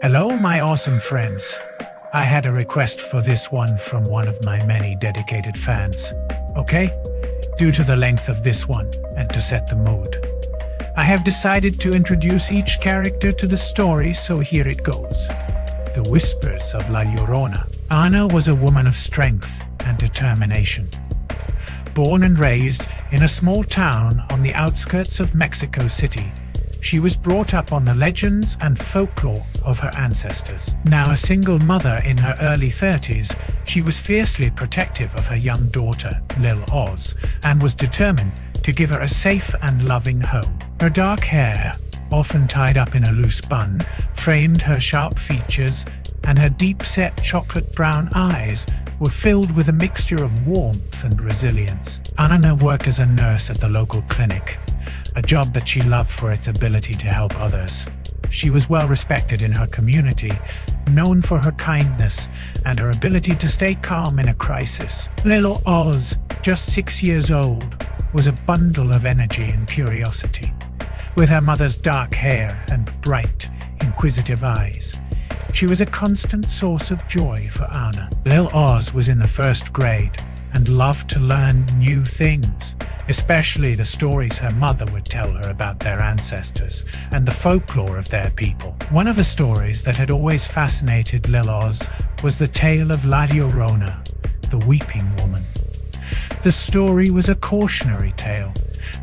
Hello, my awesome friends. I had a request for this one from one of my many dedicated fans. Okay? Due to the length of this one, and to set the mood, I have decided to introduce each character to the story, so here it goes. The Whispers of La Llorona. Ana was a woman of strength and determination. Born and raised in a small town on the outskirts of Mexico City, she was brought up on the legends and folklore of her ancestors. Now a single mother in her early 30s, she was fiercely protective of her young daughter, Lil Oz, and was determined to give her a safe and loving home. Her dark hair, often tied up in a loose bun, framed her sharp features, and her deep-set chocolate brown eyes were filled with a mixture of warmth and resilience. Ana worked as a nurse at the local clinic, a job that she loved for its ability to help others. She was well respected in her community, known for her kindness and her ability to stay calm in a crisis. Little Oz, just 6 years old, was a bundle of energy and curiosity. With her mother's dark hair and bright, inquisitive eyes, she was a constant source of joy for Ana. Lil Oz was in the first grade and loved to learn new things, especially the stories her mother would tell her about their ancestors and the folklore of their people. One of the stories that had always fascinated Lil Oz was the tale of La Llorona, the weeping woman. The story was a cautionary tale,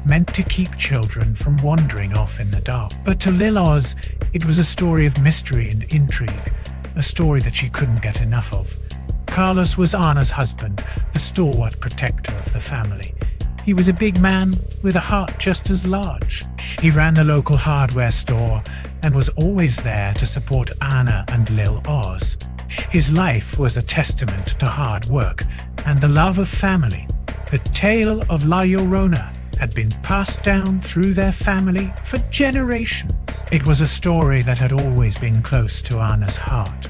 meant to keep children from wandering off in the dark. But to Lil Oz, it was a story of mystery and intrigue, a story that she couldn't get enough of. Carlos was Ana's husband, the stalwart protector of the family. He was a big man with a heart just as large. He ran the local hardware store and was always there to support Ana and Lil Oz. His life was a testament to hard work and the love of family. The tale of La Llorona had been passed down through their family for generations. It was a story that had always been close to Ana's heart.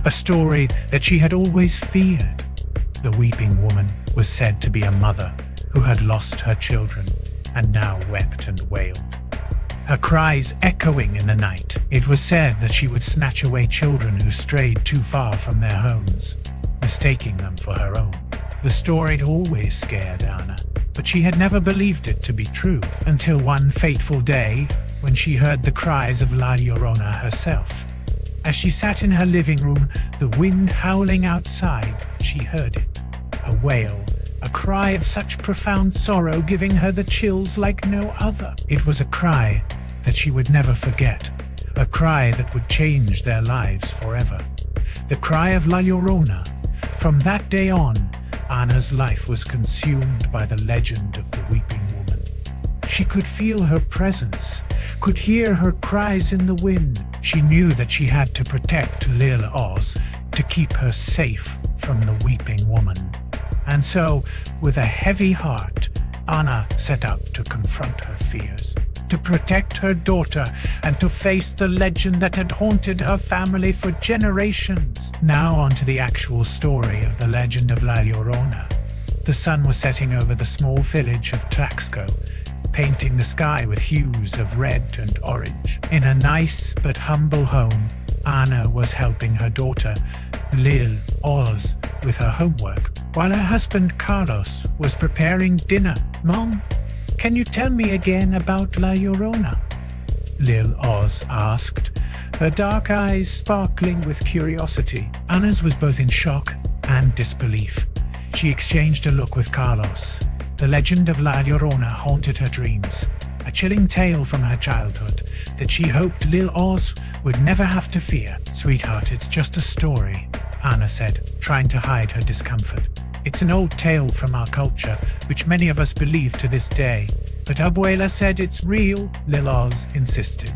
A story that she had always feared. The weeping woman was said to be a mother who had lost her children and now wept and wailed, her cries echoing in the night. It was said that she would snatch away children who strayed too far from their homes, mistaking them for her own. The story had always scared Ana, but she had never believed it to be true until one fateful day when she heard the cries of La Llorona herself. As she sat in her living room, the wind howling outside, she heard it. A wail, a cry of such profound sorrow, giving her the chills like no other. It was a cry that she would never forget, a cry that would change their lives forever. The cry of La Llorona. From that day on, Ana's life was consumed by the legend of the weeping woman. She could feel her presence, could hear her cries in the wind. She knew that she had to protect Lil Oz, to keep her safe from the weeping woman. And so, with a heavy heart, Ana set out to confront her fears, to protect her daughter, and to face the legend that had haunted her family for generations. Now on to the actual story of the legend of La Llorona. The sun was setting over the small village of Tlaxco, painting the sky with hues of red and orange. In a nice but humble home, Ana was helping her daughter, Lil Oz, with her homework, while her husband Carlos was preparing dinner. "Mom, can you tell me again about La Llorona?" Lil Oz asked, her dark eyes sparkling with curiosity. Ana's was both in shock and disbelief. She exchanged a look with Carlos. The legend of La Llorona haunted her dreams, a chilling tale from her childhood that she hoped Lil Oz would never have to fear. "Sweetheart, it's just a story," Ana said, trying to hide her discomfort. "It's an old tale from our culture, which many of us believe to this day. But Abuela said it's real," Lil Oz insisted.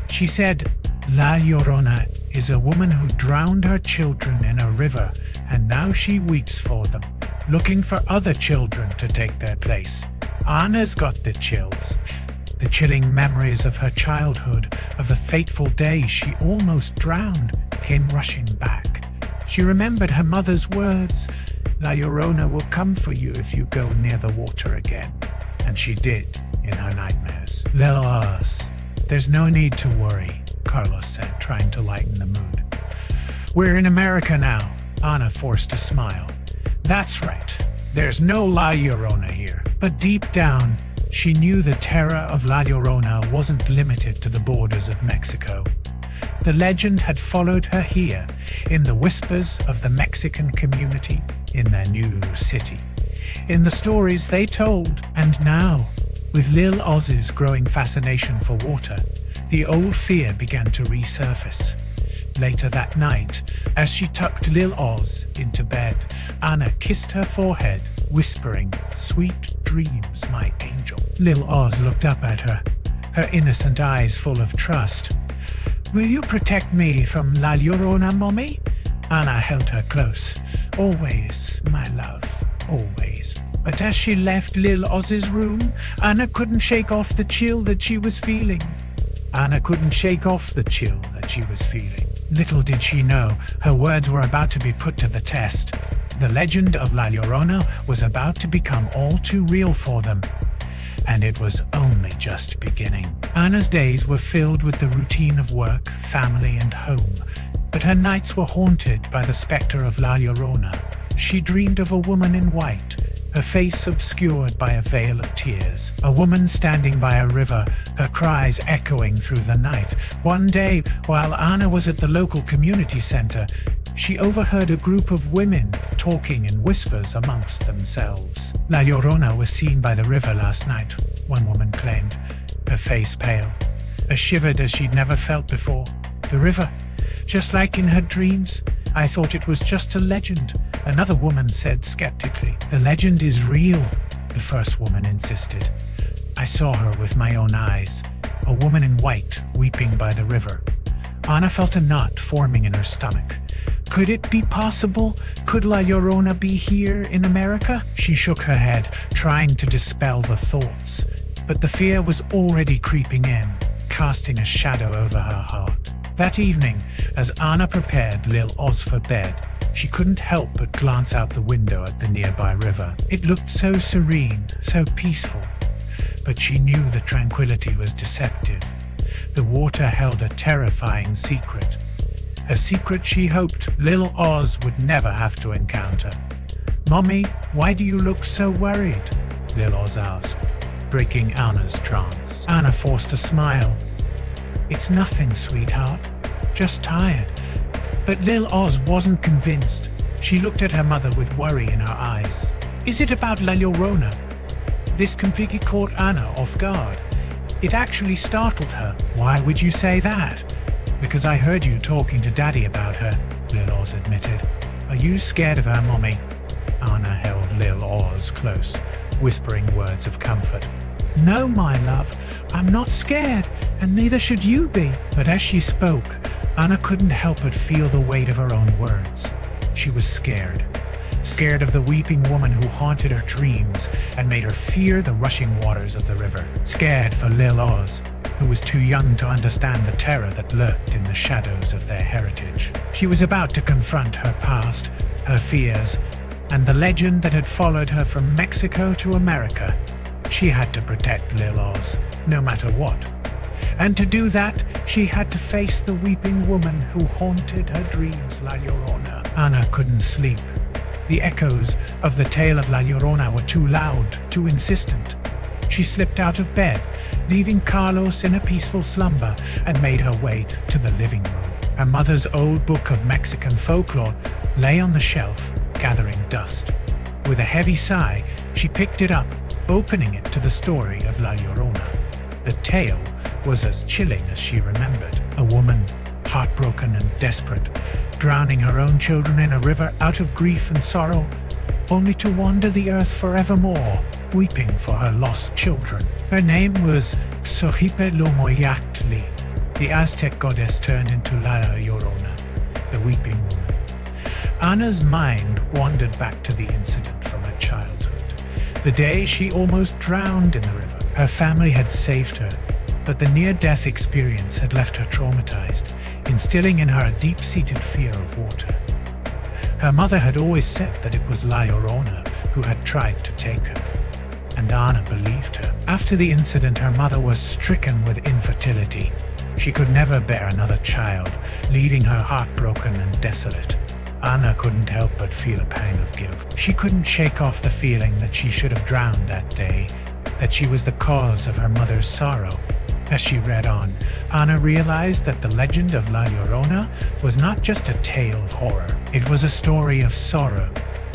She said, "La Llorona is a woman who drowned her children in a river, and now she weeps for them, looking for other children to take their place." Ana's got the chills. The chilling memories of her childhood, of the fateful day she almost drowned, came rushing back. She remembered her mother's words, "La Llorona will come for you if you go near the water again." And she did, in her nightmares. "Lil Oz, there's no need to worry," Carlos said, trying to lighten the mood. We're in America now, Anna forced a smile. That's right. There's no La Llorona here. But deep down, she knew the terror of La Llorona wasn't limited to the borders of Mexico. The legend had followed her here, in the whispers of the Mexican community in their new city. In the stories they told, and now, with Lil Oz's growing fascination for water, the old fear began to resurface. Later that night, as she tucked Lil Oz into bed, Anna kissed her forehead, whispering, "Sweet dreams, my angel." Lil Oz looked up at her, her innocent eyes full of trust. "Will you protect me from La Llorona, Mommy?" Anna held her close. "Always, my love, always." But as she left Lil Oz's room, Anna couldn't shake off the chill that she was feeling. Little did she know, her words were about to be put to the test. The legend of La Llorona was about to become all too real for them. And it was only just beginning. Anna's days were filled with the routine of work, family, and home. But her nights were haunted by the specter of La Llorona. She dreamed of a woman in white, her face obscured by a veil of tears. A woman standing by a river, her cries echoing through the night. One day, while Anna was at the local community center, she overheard a group of women talking in whispers amongst themselves. La Llorona was seen by the river last night, one woman claimed, her face pale, as shivered as she'd never felt before. The river, just like in her dreams. I thought it was just a legend, another woman said skeptically. The legend is real, the first woman insisted. I saw her with my own eyes, a woman in white weeping by the river. Anna felt a knot forming in her stomach. Could it be possible? Could La Llorona be here in America? She shook her head, trying to dispel the thoughts. But the fear was already creeping in, casting a shadow over her heart. That evening, as Anna prepared Lil Oz for bed, she couldn't help but glance out the window at the nearby river. It looked so serene, so peaceful. But she knew the tranquility was deceptive. The water held a terrifying secret. A secret she hoped Lil Oz would never have to encounter. "Mommy, why do you look so worried?" Lil Oz asked, breaking Anna's trance. Anna forced a smile. "It's nothing, sweetheart. Just tired." But Lil Oz wasn't convinced. She looked at her mother with worry in her eyes. "Is it about La Llorona?" This completely caught Anna off guard. It actually startled her. "Why would you say that?" "Because I heard you talking to Daddy about her," Lil Oz admitted. "Are you scared of her, Mommy?" Anna held Lil Oz close, whispering words of comfort. "No, my love, I'm not scared, and neither should you be." But as she spoke, Anna couldn't help but feel the weight of her own words. She was scared. Scared of the weeping woman who haunted her dreams and made her fear the rushing waters of the river. Scared for Lil Oz, who was too young to understand the terror that lurked in the shadows of their heritage. She was about to confront her past, her fears, and the legend that had followed her from Mexico to America. She had to protect Lil Oz, no matter what. And to do that, she had to face the weeping woman who haunted her dreams, La Llorona. Anna couldn't sleep. The echoes of the tale of La Llorona were too loud, too insistent. She slipped out of bed, leaving Carlos in a peaceful slumber, and made her way to the living room. Her mother's old book of Mexican folklore lay on the shelf, gathering dust. With a heavy sigh, she picked it up, opening it to the story of La Llorona. The tale was as chilling as she remembered. A woman, heartbroken and desperate, drowning her own children in a river out of grief and sorrow, only to wander the earth forevermore, weeping for her lost children. Her name was Xochipetl, the Aztec goddess turned into La Llorona, the weeping woman. Anna's mind wandered back to the incident from her childhood. The day she almost drowned in the river. Her family had saved her, but the near-death experience had left her traumatized, instilling in her a deep-seated fear of water. Her mother had always said that it was La Llorona who had tried to take her, and Anna believed her. After the incident, her mother was stricken with infertility. She could never bear another child, leaving her heartbroken and desolate. Anna couldn't help but feel a pang of guilt. She couldn't shake off the feeling that she should have drowned that day, that she was the cause of her mother's sorrow. As she read on, Anna realized that the legend of La Llorona was not just a tale of horror. It was a story of sorrow,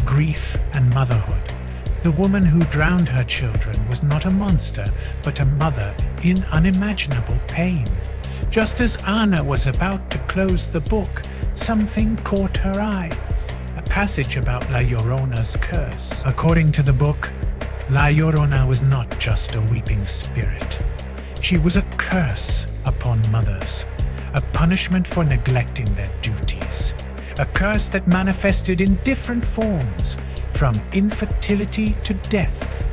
grief, and motherhood. The woman who drowned her children was not a monster, but a mother in unimaginable pain. Just as Anna was about to close the book, something caught her eye. A passage about La Llorona's curse. According to the book, La Llorona was not just a weeping spirit. She was a curse upon mothers, a punishment for neglecting their duties, a curse that manifested in different forms, from infertility to death.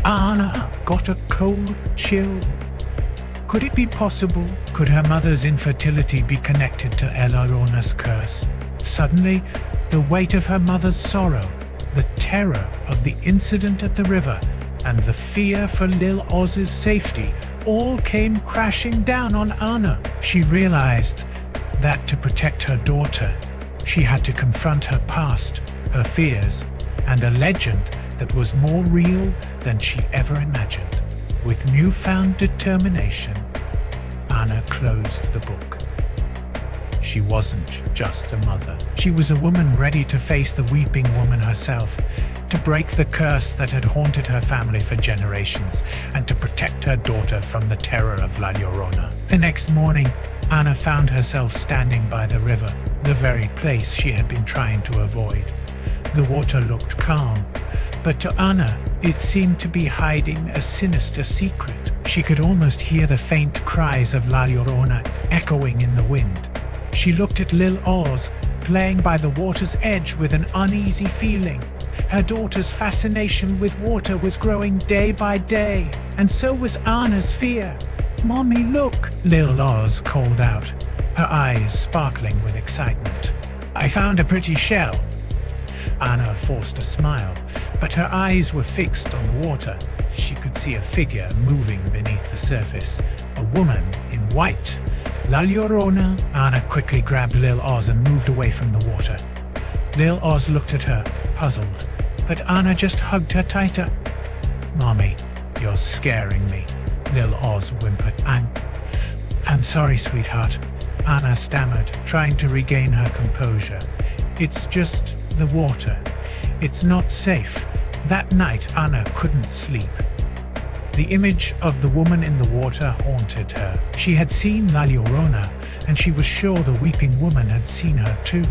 Anna got a cold chill. Could it be possible? Could her mother's infertility be connected to La Llorona's curse? Suddenly, the weight of her mother's sorrow, the terror of the incident at the river, and the fear for Lil Oz's safety all came crashing down on Anna. She realized that to protect her daughter, she had to confront her past, her fears, and a legend that was more real than she ever imagined. With newfound determination, Anna closed the book. She wasn't just a mother. She was a woman ready to face the weeping woman herself, to break the curse that had haunted her family for generations, and to protect her daughter from the terror of La Llorona. The next morning, Anna found herself standing by the river, the very place she had been trying to avoid. The water looked calm, but to Anna, it seemed to be hiding a sinister secret. She could almost hear the faint cries of La Llorona echoing in the wind. She looked at Lil Oz, playing by the water's edge with an uneasy feeling. Her daughter's fascination with water was growing day by day, and so was Anna's fear. "Mommy, look!" Lil Oz called out, her eyes sparkling with excitement. "I found a pretty shell." Anna forced a smile, but her eyes were fixed on the water. She could see a figure moving beneath the surface, a woman in white. La Llorona. Anna quickly grabbed Lil Oz and moved away from the water. Lil Oz looked at her, puzzled, but Anna just hugged her tighter. "Mommy, you're scaring me," Lil Oz whimpered. I'm sorry, sweetheart," Anna stammered, trying to regain her composure. "It's just the water. It's not safe." That night, Anna couldn't sleep. The image of the woman in the water haunted her. She had seen La Llorona, and she was sure the weeping woman had seen her too.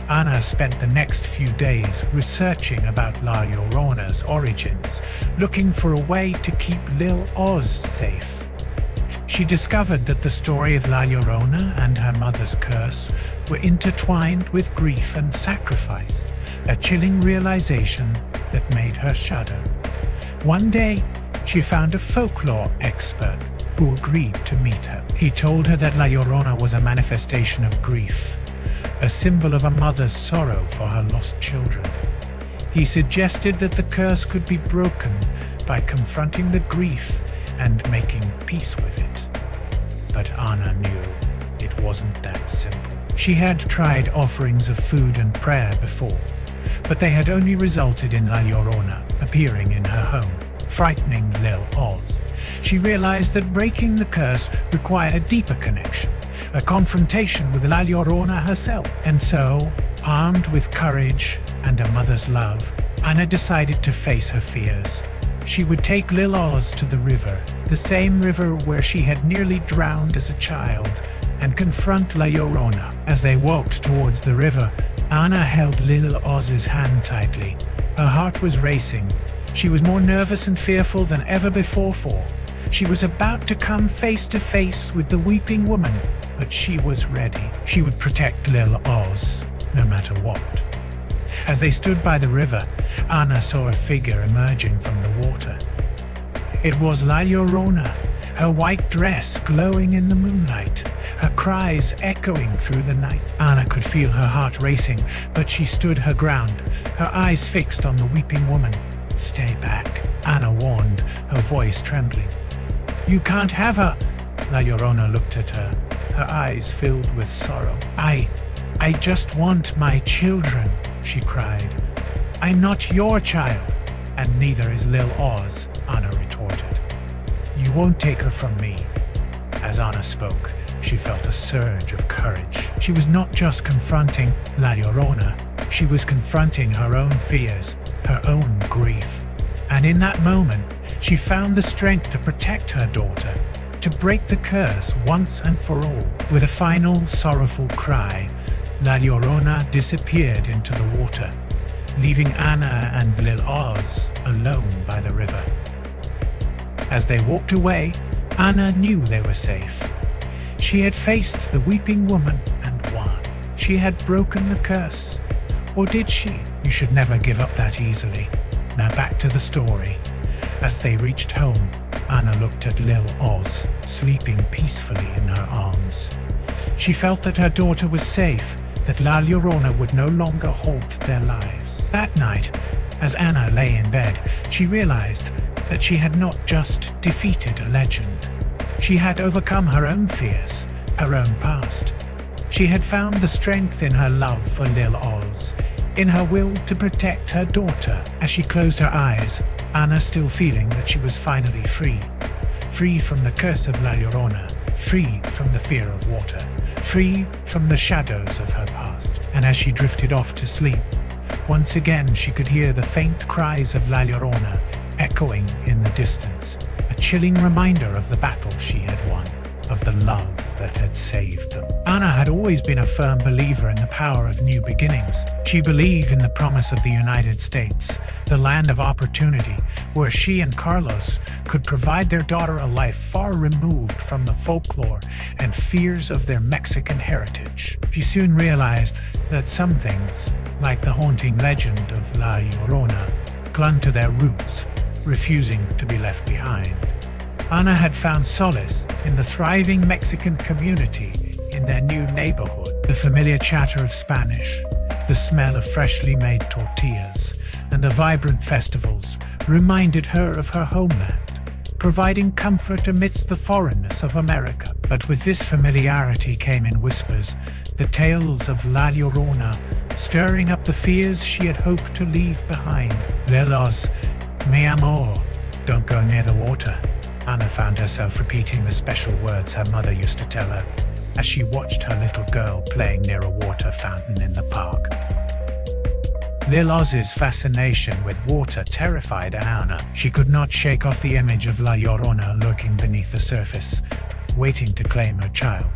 Anna spent the next few days researching about La Llorona's origins, looking for a way to keep Lil Oz safe. She discovered that the story of La Llorona and her mother's curse were intertwined with grief and sacrifice, a chilling realization that made her shudder. One day, she found a folklore expert who agreed to meet her. He told her that La Llorona was a manifestation of grief, a symbol of a mother's sorrow for her lost children. He suggested that the curse could be broken by confronting the grief and making peace with it. But Anna knew it wasn't that simple. She had tried offerings of food and prayer before, but they had only resulted in La Llorona appearing in her home, frightening Lil Oz. She realized that breaking the curse required a deeper connection, a confrontation with La Llorona herself. And so, armed with courage and a mother's love, Anna decided to face her fears. She would take Lil Oz to the river, the same river where she had nearly drowned as a child, and confront La Llorona. As they walked towards the river, Anna held Lil Oz's hand tightly. Her heart was racing. She was more nervous and fearful than ever before. She was about to come face to face with the weeping woman, but she was ready. She would protect Lil Oz, no matter what. As they stood by the river, Anna saw a figure emerging from the water. It was La Llorona, her white dress glowing in the moonlight, her cries echoing through the night. Anna could feel her heart racing, but she stood her ground, her eyes fixed on the weeping woman. "Stay back," Anna warned, her voice trembling. "You can't have her." La Llorona looked at her, her eyes filled with sorrow. I just want my children, she cried. I'm not your child, and neither is Lil Oz, Anna retorted. You won't take her from me. As Anna spoke, she felt a surge of courage. She was not just confronting La Llorona, she was confronting her own fears, her own grief. And in that moment, she found the strength to protect her daughter, to break the curse once and for all. With a final sorrowful cry, La Llorona disappeared into the water, leaving Anna and Lil Oz alone by the river. As they walked away, Anna knew they were safe. She had faced the weeping woman and won. She had broken the curse. Or did she? You should never give up that easily. Now back to the story. As they reached home, Anna looked at Lil Oz, sleeping peacefully in her arms. She felt that her daughter was safe, that La Llorona would no longer halt their lives. That night, as Anna lay in bed, she realized that she had not just defeated a legend. She had overcome her own fears, her own past. She had found the strength in her love for Lil Oz, in her will to protect her daughter. As she closed her eyes, Anna still feeling that she was finally free. Free from the curse of La Llorona, free from the fear of water, free from the shadows of her past. And as she drifted off to sleep, once again she could hear the faint cries of La Llorona echoing in the distance, a chilling reminder of the battle she had won, of the love that had saved them. Anna had always been a firm believer in the power of new beginnings. She believed in the promise of the United States, the land of opportunity, where she and Carlos could provide their daughter a life far removed from the folklore and fears of their Mexican heritage. She soon realized that some things, like the haunting legend of La Llorona, clung to their roots, refusing to be left behind. Anna had found solace in the thriving Mexican community in their new neighborhood. The familiar chatter of Spanish, the smell of freshly made tortillas, and the vibrant festivals reminded her of her homeland, providing comfort amidst the foreignness of America. But with this familiarity came in whispers the tales of La Llorona, stirring up the fears she had hoped to leave behind. Lil Oz, mi amor, don't go near the water. Anna found herself repeating the special words her mother used to tell her as she watched her little girl playing near a water fountain in the park. Lil Oz's fascination with water terrified Anna. She could not shake off the image of La Llorona lurking beneath the surface, waiting to claim her child.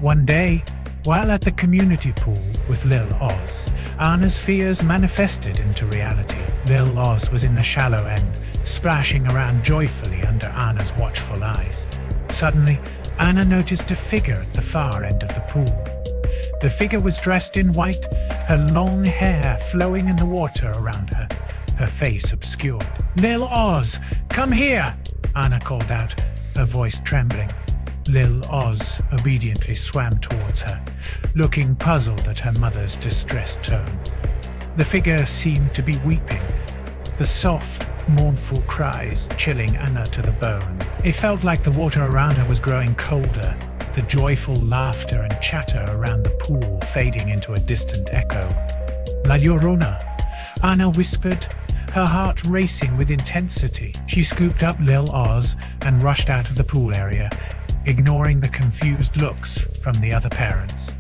One day, while at the community pool with Lil Oz, Anna's fears manifested into reality. Lil Oz was in the shallow end, splashing around joyfully under Anna's watchful eyes. Suddenly, Anna noticed a figure at the far end of the pool. The figure was dressed in white, her long hair flowing in the water around her, her face obscured. Lil Oz, come here! Anna called out, her voice trembling. Lil Oz obediently swam towards her, looking puzzled at her mother's distressed tone. The figure seemed to be weeping, the soft, mournful cries chilling Anna to the bone. It felt like the water around her was growing colder, the joyful laughter and chatter around the pool fading into a distant echo. La Llorona, Anna whispered, her heart racing with intensity. She scooped up Lil Oz and rushed out of the pool area, ignoring the confused looks from the other parents.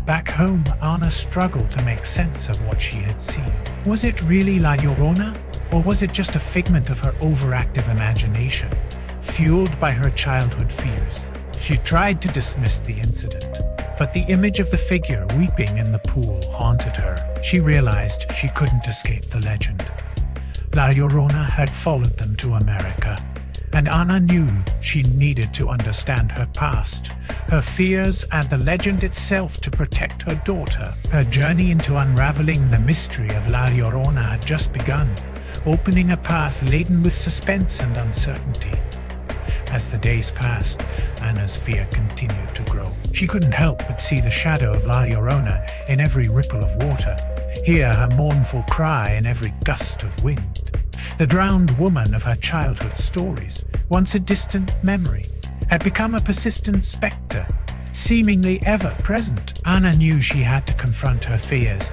Back home, Anna struggled to make sense of what she had seen. Was it really La Llorona? Or was it just a figment of her overactive imagination, fueled by her childhood fears? She tried to dismiss the incident, but the image of the figure weeping in the pool haunted her. She realized she couldn't escape the legend. La Llorona had followed them to America, and Anna knew she needed to understand her past, her fears, and the legend itself to protect her daughter. Her journey into unraveling the mystery of La Llorona had just begun, opening a path laden with suspense and uncertainty. As the days passed, Anna's fear continued to grow. She couldn't help but see the shadow of La Llorona in every ripple of water, hear her mournful cry in every gust of wind. The drowned woman of her childhood stories, once a distant memory, had become a persistent specter, seemingly ever-present. Anna knew she had to confront her fears,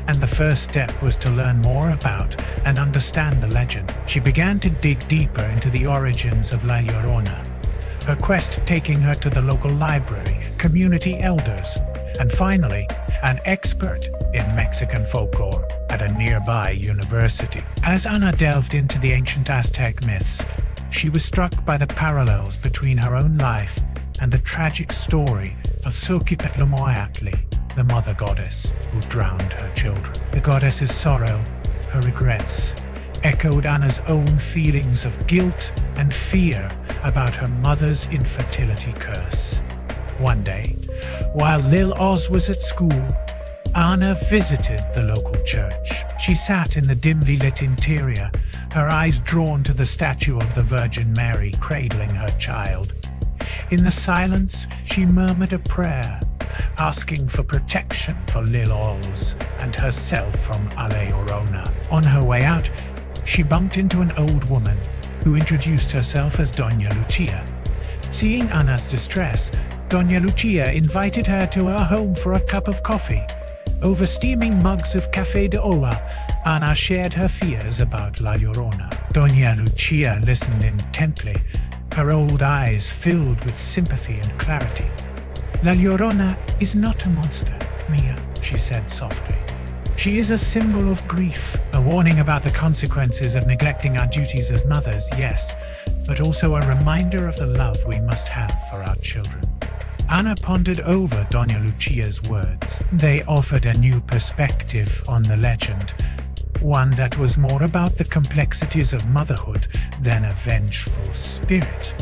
and the first step was to learn more about and understand the legend. She began to dig deeper into the origins of La Llorona, her quest taking her to the local library, community elders, and finally, an expert in Mexican folklore at a nearby university. As Ana delved into the ancient Aztec myths, she was struck by the parallels between her own life and the tragic story of Xochipetl, the mother goddess who drowned her children. The goddess's sorrow, her regrets, echoed Anna's own feelings of guilt and fear about her mother's infertility curse. One day, while Lil Oz was at school, Anna visited the local church. She sat in the dimly lit interior, her eyes drawn to the statue of the Virgin Mary cradling her child. In the silence, she murmured a prayer, asking for protection for Lil Oz and herself from La Llorona. On her way out, she bumped into an old woman who introduced herself as Doña Lucia. Seeing Anna's distress, Doña Lucia invited her to her home for a cup of coffee. Over steaming mugs of Café de Olla, Ana shared her fears about La Llorona. Doña Lucia listened intently, her old eyes filled with sympathy and clarity. La Llorona is not a monster, Mia, she said softly. She is a symbol of grief, a warning about the consequences of neglecting our duties as mothers, yes, but also a reminder of the love we must have for our children. Ana pondered over Doña Lucia's words. They offered a new perspective on the legend, one that was more about the complexities of motherhood than a vengeful spirit.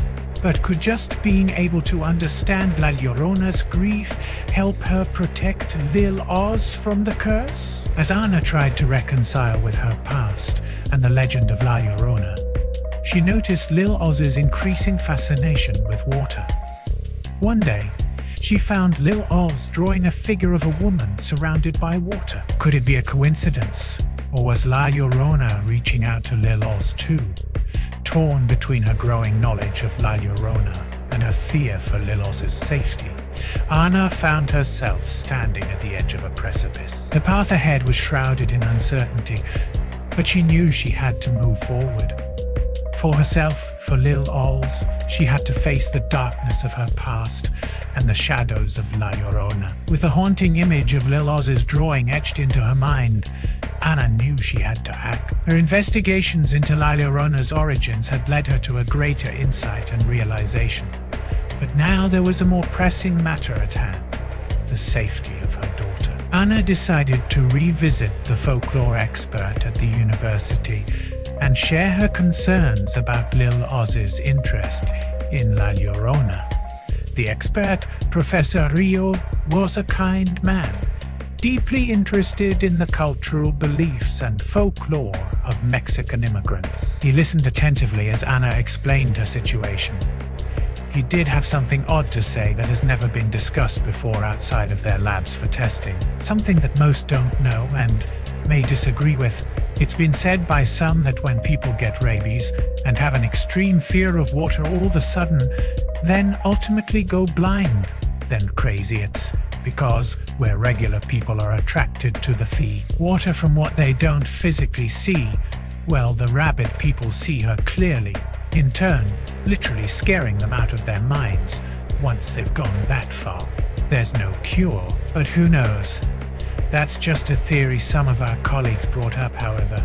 But could just being able to understand La Llorona's grief help her protect Lil Oz from the curse? As Ana tried to reconcile with her past and the legend of La Llorona, she noticed Lil Oz's increasing fascination with water. One day, she found Lil Oz drawing a figure of a woman surrounded by water. Could it be a coincidence? Or was La Llorona reaching out to Lil Oz too? Torn between her growing knowledge of La Llorona and her fear for Lil Oz's safety, Ana found herself standing at the edge of a precipice. The path ahead was shrouded in uncertainty, but she knew she had to move forward. For herself, for Lil Oz, she had to face the darkness of her past and the shadows of La Llorona. With the haunting image of Lil Oz's drawing etched into her mind, Ana knew she had to act. Her investigations into La Llorona's origins had led her to a greater insight and realization. But now there was a more pressing matter at hand, the safety of her daughter. Ana decided to revisit the folklore expert at the university and share her concerns about Lil Oz's interest in La Llorona. The expert, Professor Rio, was a kind man, deeply interested in the cultural beliefs and folklore of Mexican immigrants. He listened attentively as Ana explained her situation. He did have something odd to say that has never been discussed before outside of their labs for testing, something that most don't know and may disagree with. It's been said by some that when people get rabies and have an extreme fear of water all of a sudden, then ultimately go blind, then crazy it's because where regular people are attracted to the water from what they don't physically see, well, the rabid people see her clearly, in turn, literally scaring them out of their minds once they've gone that far. There's no cure, but who knows? That's just a theory some of our colleagues brought up, however.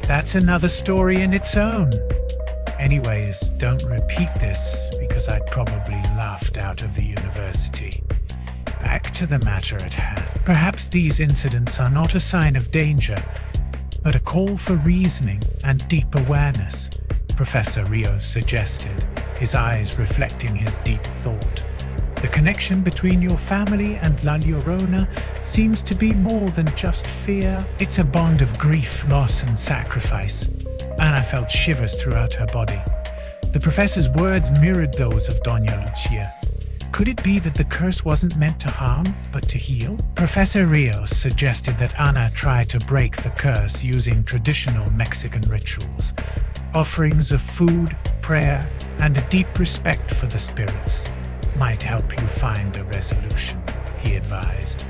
That's another story in its own. Anyways, don't repeat this because I'd probably laughed out of the university. Back to the matter at hand. Perhaps these incidents are not a sign of danger, but a call for reasoning and deep awareness, Professor Rios suggested, his eyes reflecting his deep thought. The connection between your family and La Llorona seems to be more than just fear. It's a bond of grief, loss, and sacrifice. Ana felt shivers throughout her body. The professor's words mirrored those of Doña Lucia. Could it be that the curse wasn't meant to harm, but to heal? Professor Rios suggested that Ana try to break the curse using traditional Mexican rituals, offerings of food, prayer, and a deep respect for the spirits might help you find a resolution, he advised.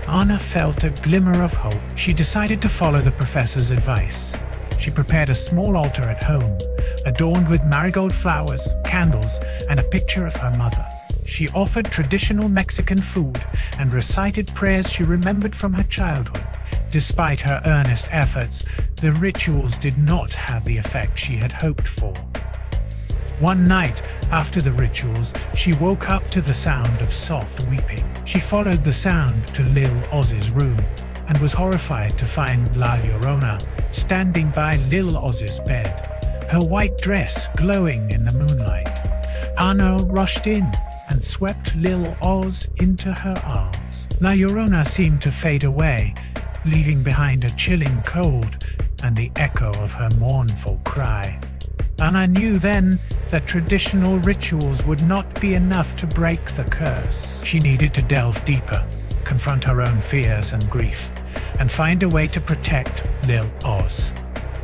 Anna felt a glimmer of hope. She decided to follow the professor's advice. She prepared a small altar at home, adorned with marigold flowers, candles, and a picture of her mother. She offered traditional Mexican food and recited prayers she remembered from her childhood. Despite her earnest efforts, the rituals did not have the effect she had hoped for. One night, after the rituals, she woke up to the sound of soft weeping. She followed the sound to Lil Oz's room and was horrified to find La Llorona standing by Lil Oz's bed, her white dress glowing in the moonlight. Anna rushed in and swept Lil Oz into her arms. La Llorona seemed to fade away, leaving behind a chilling cold and the echo of her mournful cry. Anna knew then that traditional rituals would not be enough to break the curse. She needed to delve deeper, confront her own fears and grief, and find a way to protect Lil Oz.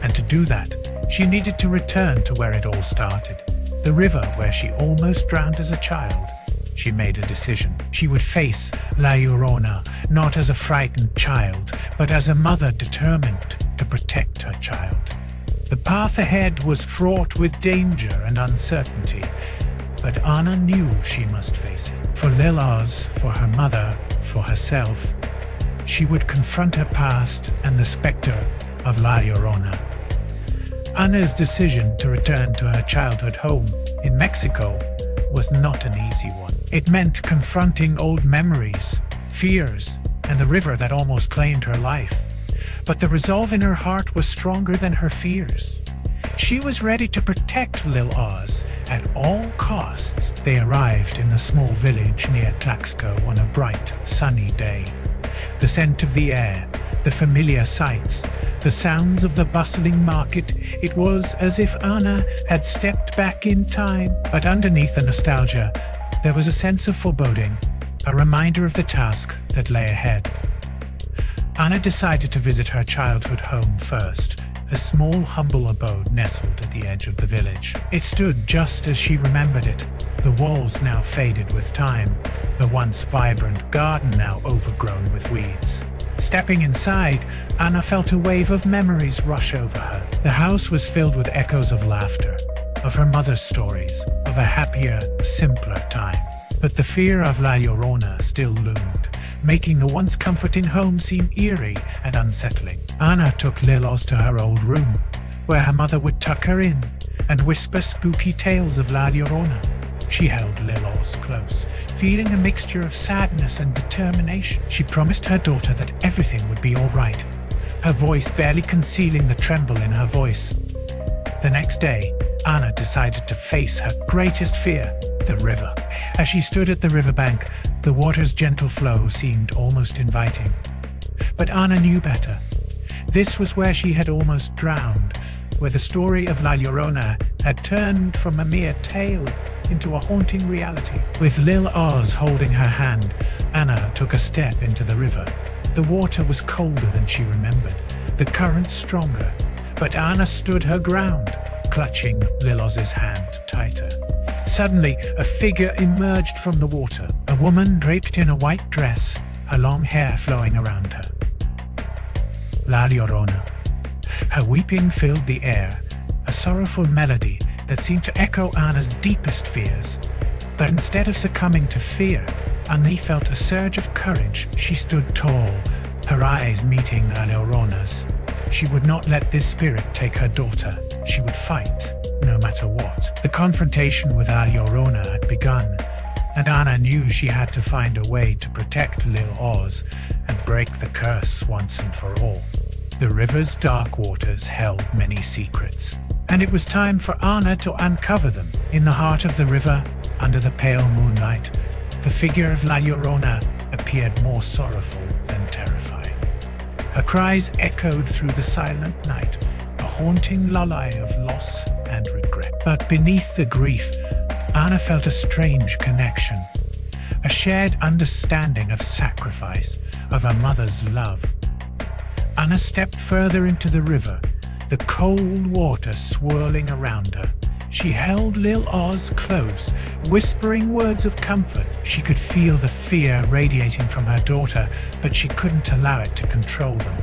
And to do that, she needed to return to where it all started, the river where she almost drowned as a child. She made a decision. She would face La Llorona not as a frightened child, but as a mother determined to protect her child. The path ahead was fraught with danger and uncertainty, but Anna knew she must face it. For Lil Oz, for her mother, for herself, she would confront her past and the specter of La Llorona. Anna's decision to return to her childhood home in Mexico was not an easy one. It meant confronting old memories, fears, and the river that almost claimed her life. But the resolve in her heart was stronger than her fears. She was ready to protect Lil Oz at all costs. They arrived in the small village near Tlaxco on a bright, sunny day. The scent of the air, the familiar sights, the sounds of the bustling market, it was as if Anna had stepped back in time. But underneath the nostalgia, there was a sense of foreboding, a reminder of the task that lay ahead. Anna decided to visit her childhood home first, a small, humble abode nestled at the edge of the village. It stood just as she remembered it, the walls now faded with time, the once vibrant garden now overgrown with weeds. Stepping inside, Anna felt a wave of memories rush over her. The house was filled with echoes of laughter, of her mother's stories, of a happier, simpler time. But the fear of La Llorona still loomed, making the once comforting home seem eerie and unsettling. Anna took Lil Oz to her old room, where her mother would tuck her in and whisper spooky tales of La Llorona. She held Lil Oz close, feeling a mixture of sadness and determination. She promised her daughter that everything would be all right, her voice barely concealing the tremble in her voice. The next day, Anna decided to face her greatest fear, the river. As she stood at the riverbank, the water's gentle flow seemed almost inviting. But Anna knew better. This was where she had almost drowned, where the story of La Llorona had turned from a mere tale into a haunting reality. With Lil Oz holding her hand, Anna took a step into the river. The water was colder than she remembered, the current stronger, but Anna stood her ground, clutching Lil Oz's hand tighter. Suddenly, a figure emerged from the water, a woman draped in a white dress, her long hair flowing around her. La Llorona. Her weeping filled the air, a sorrowful melody that seemed to echo Anna's deepest fears. But instead of succumbing to fear, Anna felt a surge of courage. She stood tall, her eyes meeting La Llorona's. She would not let this spirit take her daughter. She would fight, no matter what. The confrontation with La Llorona had begun, and Anna knew she had to find a way to protect Lil Oz and break the curse once and for all. The river's dark waters held many secrets, and it was time for Anna to uncover them. In the heart of the river, under the pale moonlight, the figure of La Llorona appeared more sorrowful than terrifying. Her cries echoed through the silent night, a haunting lullaby of loss and regret. But beneath the grief, Anna felt a strange connection, a shared understanding of sacrifice, of her mother's love. Anna stepped further into the river, the cold water swirling around her. She held Lil Oz close, whispering words of comfort. She could feel the fear radiating from her daughter, but she couldn't allow it to control them.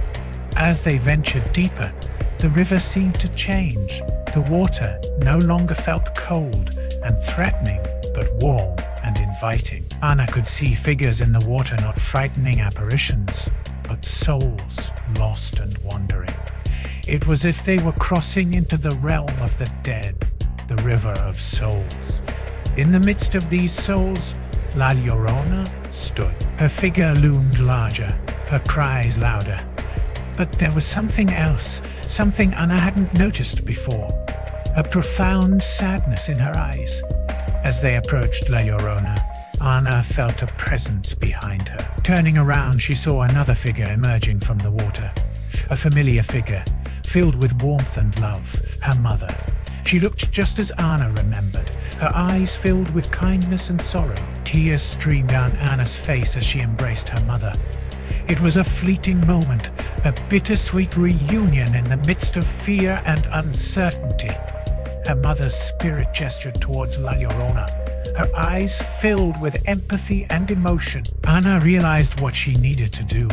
As they ventured deeper, the river seemed to change. The water no longer felt cold and threatening, but warm and inviting. Anna could see figures in the water, not frightening apparitions, but souls lost and wandering. It was as if they were crossing into the realm of the dead, the river of souls. In the midst of these souls, La Llorona stood. Her figure loomed larger, her cries louder. But there was something else, something Anna hadn't noticed before. A profound sadness in her eyes. As they approached La Llorona, Anna felt a presence behind her. Turning around, she saw another figure emerging from the water. A familiar figure, filled with warmth and love, her mother. She looked just as Anna remembered, her eyes filled with kindness and sorrow. Tears streamed down Anna's face as she embraced her mother. It was a fleeting moment, a bittersweet reunion in the midst of fear and uncertainty. Her mother's spirit gestured towards La Llorona, her eyes filled with empathy and emotion. Anna realized what she needed to do.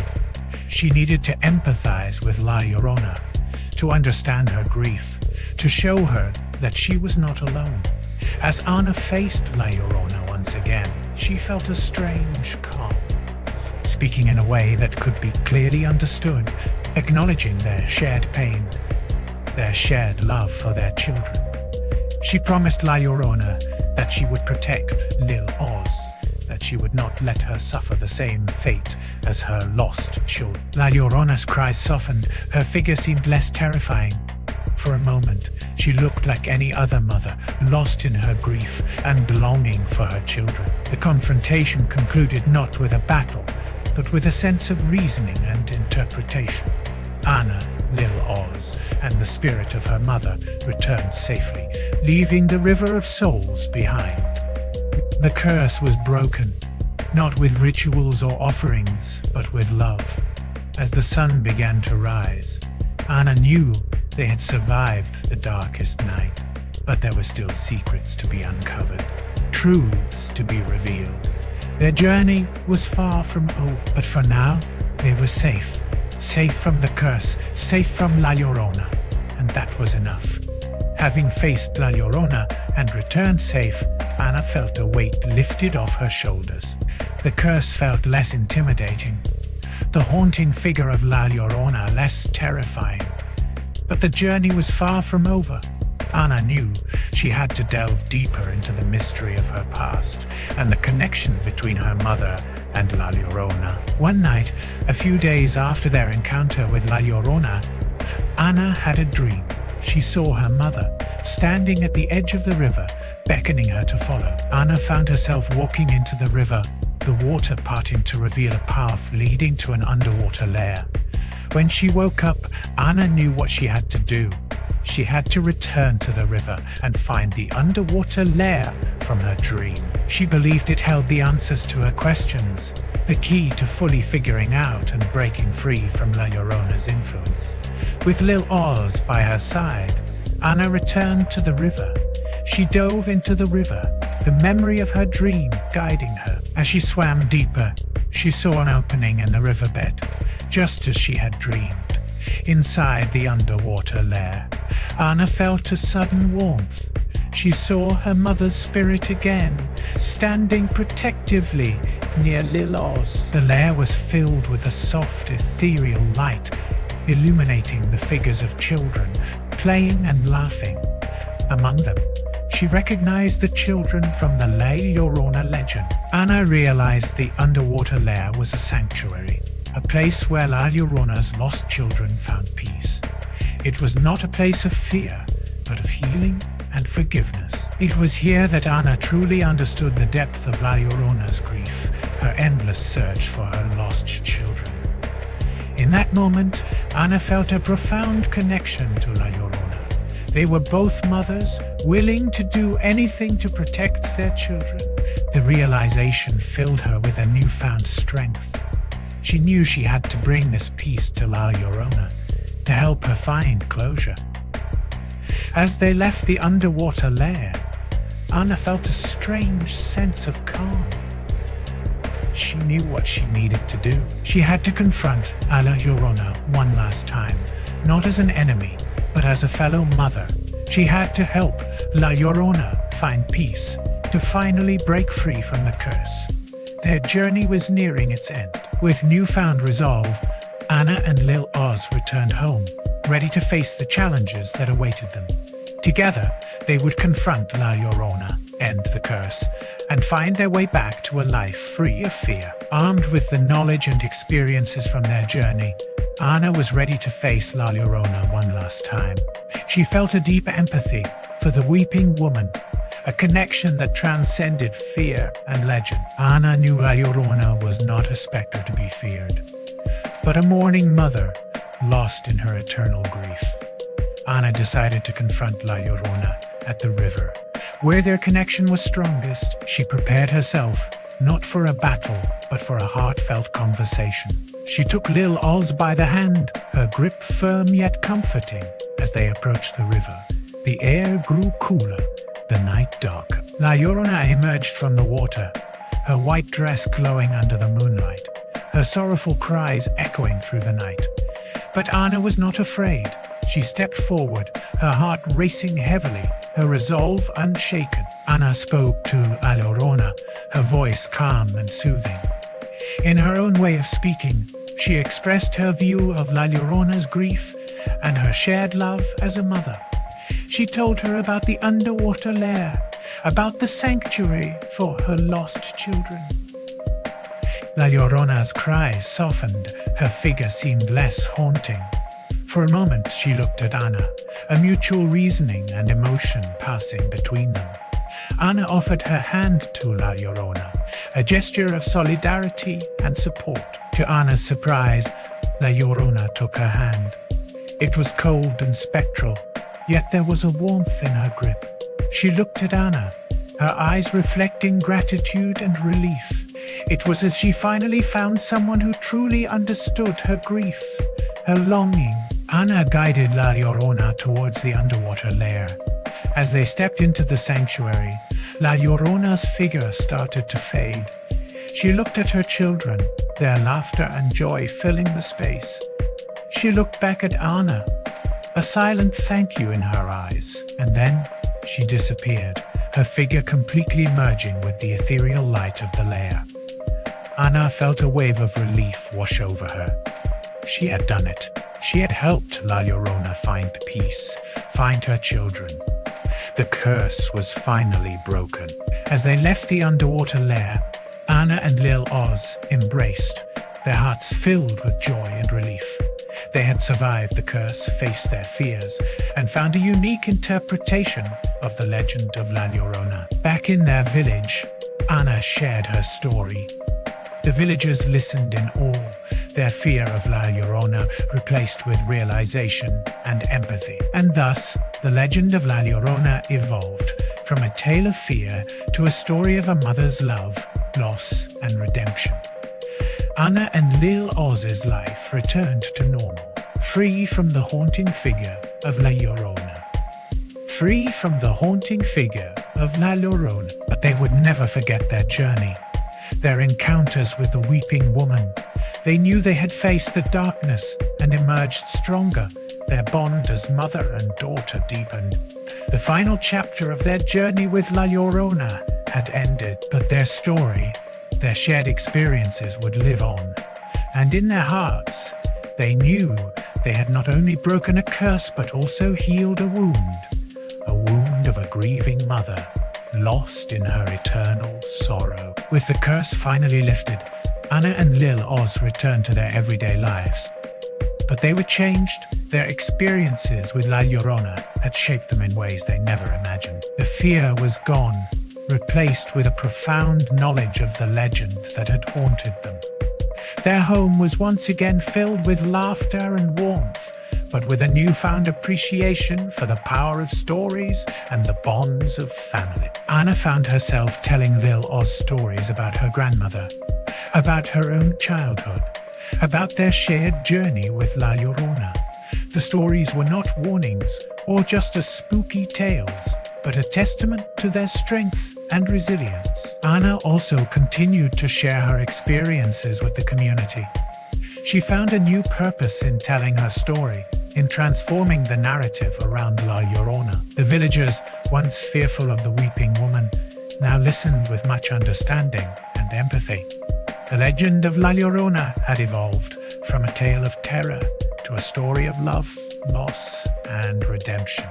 She needed to empathize with La Llorona, to understand her grief, to show her that she was not alone. As Anna faced La Llorona once again, she felt a strange calm. Speaking in a way that could be clearly understood, acknowledging their shared pain, their shared love for their children. She promised La Llorona that she would protect Lil Oz, that she would not let her suffer the same fate as her lost children. La Llorona's cries softened, her figure seemed less terrifying. For a moment, she looked like any other mother, lost in her grief and longing for her children. The confrontation concluded not with a battle, but with a sense of reasoning and interpretation. Anna, Lil Oz, and the spirit of her mother returned safely, leaving the river of souls behind. The curse was broken, not with rituals or offerings, but with love. As the sun began to rise, Anna knew they had survived the darkest night, but there were still secrets to be uncovered, truths to be revealed. Their journey was far from over, but for now, they were safe. Safe from the curse, safe from La Llorona, and that was enough. Having faced La Llorona and returned safe, Anna felt a weight lifted off her shoulders. The curse felt less intimidating, the haunting figure of La Llorona less terrifying. But the journey was far from over. Anna knew she had to delve deeper into the mystery of her past and the connection between her mother and La Llorona. One night, a few days after their encounter with La Llorona, Anna had a dream. She saw her mother standing at the edge of the river, beckoning her to follow. Anna found herself walking into the river, the water parting to reveal a path leading to an underwater lair. When she woke up, Anna knew what she had to do. She had to return to the river and find the underwater lair from her dream. She believed it held the answers to her questions, the key to fully figuring out and breaking free from La Llorona's influence. With Lil Oz by her side, Anna returned to the river. She dove into the river, the memory of her dream guiding her. As she swam deeper, she saw an opening in the riverbed, just as she had dreamed. Inside the underwater lair, Anna felt a sudden warmth. She saw her mother's spirit again, standing protectively near Lil Oz. The lair was filled with a soft, ethereal light, illuminating the figures of children, playing and laughing. Among them, she recognized the children from the La Llorona legend. Anna realized the underwater lair was a sanctuary, a place where La Llorona's lost children found peace. It was not a place of fear, but of healing and forgiveness. It was here that Anna truly understood the depth of La Llorona's grief, her endless search for her lost children. In that moment, Anna felt a profound connection to La Llorona. They were both mothers, willing to do anything to protect their children. The realization filled her with a newfound strength. She knew she had to bring this peace to La Llorona, to help her find closure. As they left the underwater lair, Anna felt a strange sense of calm. She knew what she needed to do. She had to confront La Llorona one last time, not as an enemy, but as a fellow mother. She had to help La Llorona find peace, to finally break free from the curse. Their journey was nearing its end. With newfound resolve, Anna and Lil Oz returned home, ready to face the challenges that awaited them. Together, they would confront La Llorona, end the curse, and find their way back to a life free of fear. Armed with the knowledge and experiences from their journey, Anna was ready to face La Llorona one last time. She felt a deep empathy for the weeping woman, a connection that transcended fear and legend. Anna knew La Llorona was not a specter to be feared, but a mourning mother lost in her eternal grief. Anna decided to confront La Llorona at the river. Where their connection was strongest, she prepared herself, not for a battle, but for a heartfelt conversation. She took Lil Oz by the hand, her grip firm yet comforting. As they approached the river, the air grew cooler, the night darker. La Llorona emerged from the water, her white dress glowing under the moonlight, her sorrowful cries echoing through the night. But Anna was not afraid. She stepped forward, her heart racing heavily, her resolve unshaken. Anna spoke to La Llorona, her voice calm and soothing. In her own way of speaking, she expressed her view of La Llorona's grief and her shared love as a mother. She told her about the underwater lair, about the sanctuary for her lost children. La Llorona's cries softened, her figure seemed less haunting. For a moment she looked at Anna, a mutual reasoning and emotion passing between them. Anna offered her hand to La Llorona, a gesture of solidarity and support. To Anna's surprise, La Llorona took her hand. It was cold and spectral, yet there was a warmth in her grip. She looked at Anna, her eyes reflecting gratitude and relief. It was as she finally found someone who truly understood her grief, her longing. Anna guided La Llorona towards the underwater lair. As they stepped into the sanctuary, La Llorona's figure started to fade. She looked at her children, their laughter and joy filling the space. She looked back at Anna, a silent thank you in her eyes, and then she disappeared, her figure completely merging with the ethereal light of the lair. Anna felt a wave of relief wash over her. She had done it. She had helped La Llorona find peace, find her children. The curse was finally broken. As they left the underwater lair, Anna and Lil Oz embraced, their hearts filled with joy and relief. They had survived the curse, faced their fears, and found a unique interpretation of the legend of La Llorona. Back in their village, Anna shared her story. The villagers listened in awe, their fear of La Llorona replaced with realization and empathy. And thus, the legend of La Llorona evolved from a tale of fear to a story of a mother's love, loss, and redemption. Anna and Lil Oz's life returned to normal, free from the haunting figure of La Llorona. Free from the haunting figure of La Llorona, but they would never forget their journey. Their encounters with the weeping woman. They knew they had faced the darkness and emerged stronger. Their bond as mother and daughter deepened. The final chapter of their journey with La Llorona had ended, but their story, their shared experiences would live on. And in their hearts, they knew they had not only broken a curse but also healed a wound of a grieving mother, lost in her eternal sorrow. With the curse finally lifted, Anna and Lil Oz returned to their everyday lives. But they were changed. Their experiences with La Llorona had shaped them in ways they never imagined. The fear was gone, replaced with a profound knowledge of the legend that had haunted them. Their home was once again filled with laughter and warmth, but with a newfound appreciation for the power of stories and the bonds of family. Anna found herself telling Lil Oz stories about her grandmother, about her own childhood, about their shared journey with La Llorona. The stories were not warnings, or just as spooky tales, but a testament to their strength and resilience. Anna also continued to share her experiences with the community. She found a new purpose in telling her story, in transforming the narrative around La Llorona. The villagers, once fearful of the weeping woman, now listened with much understanding and empathy. The legend of La Llorona had evolved from a tale of terror to a story of love, loss, and redemption.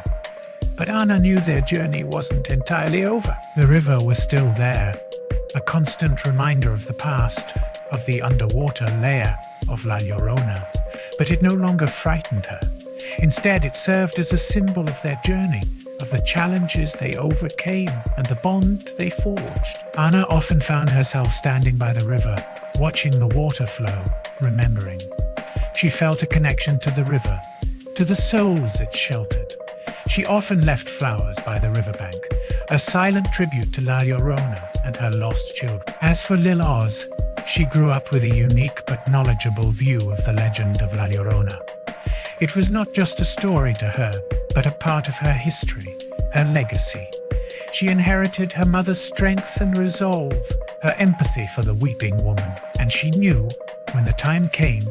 But Anna knew their journey wasn't entirely over. The river was still there, a constant reminder of the past, of the underwater layer of La Llorona. But it no longer frightened her. Instead, it served as a symbol of their journey, of the challenges they overcame and the bond they forged. Anna often found herself standing by the river, watching the water flow, remembering. She felt a connection to the river, to the souls it sheltered. She often left flowers by the riverbank, a silent tribute to La Llorona and her lost children. As for Lil Oz, she grew up with a unique but knowledgeable view of the legend of La Llorona. It was not just a story to her, but a part of her history, her legacy. She inherited her mother's strength and resolve, her empathy for the weeping woman, and she knew, when the time came,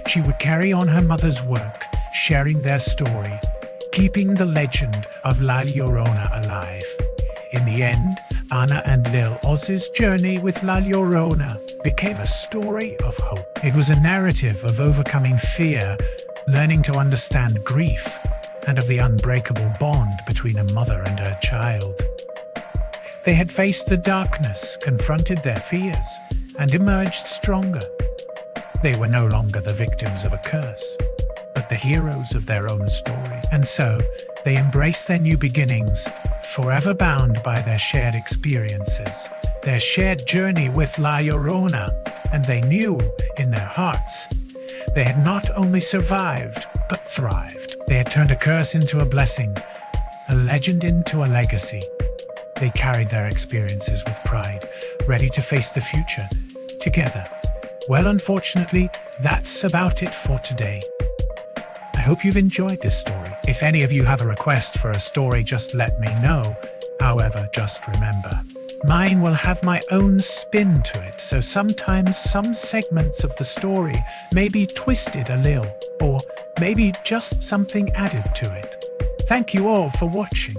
she would carry on her mother's work, sharing their story, keeping the legend of La Llorona alive. In the end, Anna and Lil Oz's journey with La Llorona became a story of hope. It was a narrative of overcoming fear, learning to understand grief, and of the unbreakable bond between a mother and her child. They had faced the darkness, confronted their fears, and emerged stronger. They were no longer the victims of a curse, but the heroes of their own story. And so, they embraced their new beginnings, forever bound by their shared experiences, their shared journey with La Llorona, and they knew, in their hearts, they had not only survived, but thrived. They had turned a curse into a blessing, a legend into a legacy. They carried their experiences with pride, ready to face the future, together. Well, unfortunately, that's about it for today. I hope you've enjoyed this story. If any of you have a request for a story, just let me know. However, just remember, mine will have my own spin to it, so sometimes some segments of the story may be twisted a little, or maybe just something added to it. Thank you all for watching.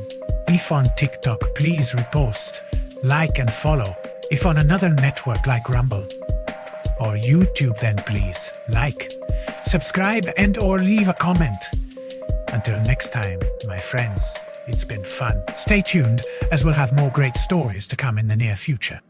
If on TikTok, please repost, like and follow. If on another network like Rumble or YouTube, then please like, subscribe and or leave a comment. Until next time, my friends, it's been fun. Stay tuned, as we'll have more great stories to come in the near future.